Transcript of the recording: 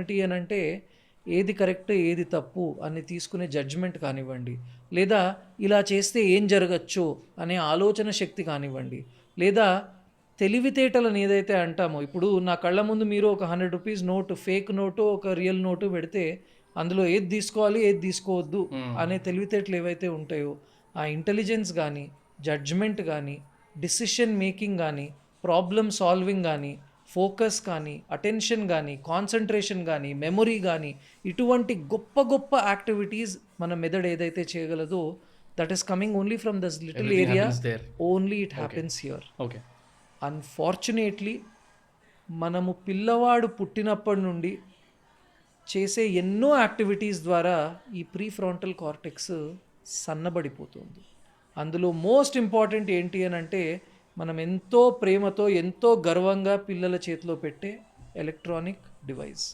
ఏమిటి అని అంటే ఏది కరెక్ట్ ఏది తప్పు అని తీసుకునే జడ్జ్మెంట్ కానివ్వండి, లేదా ఇలా చేస్తే ఏం జరగచ్చు అనే ఆలోచన శక్తి కానివ్వండి, లేదా తెలివితేటలని ఏదైతే అంటామో, ఇప్పుడు నా కళ్ళ ముందు మీరు ఒక ₹100 నోటు, ఫేక్ నోటు, ఒక రియల్ నోటు పెడితే అందులో ఏది తీసుకోవాలి ఏది తీసుకోవద్దు అనే తెలివితేటలు ఏవైతే ఉంటాయో, ఆ ఇంటెలిజెన్స్ కానీ, జడ్జ్మెంట్ కానీ, డిసిషన్ మేకింగ్ కానీ, ప్రాబ్లమ్ సాల్వింగ్ కానీ, ఫోకస్ కానీ, అటెన్షన్ కానీ, కాన్సంట్రేషన్ కానీ, మెమొరీ కానీ, ఇటువంటి గొప్ప గొప్ప యాక్టివిటీస్ మన మెదడు ఏదైతే చేయగలదో, that is coming only from this little Everything area. happens there. Only it Okay. Happens here. Okay. Unfortunately మనము పిల్లవాడు పుట్టినప్పటి నుండి చేసే ఎన్నో యాక్టివిటీస్ ద్వారా ఈ ప్రీఫ్రాంటల్ కార్టెక్స్ సన్నబడిపోతుంది. అందులో మోస్ట్ ఇంపార్టెంట్ ఏంటి అని అంటే, మనం ఎంతో ప్రేమతో ఎంతో గర్వంగా పిల్లల చేతిలో పెట్టే ఎలక్ట్రానిక్ డివైస్.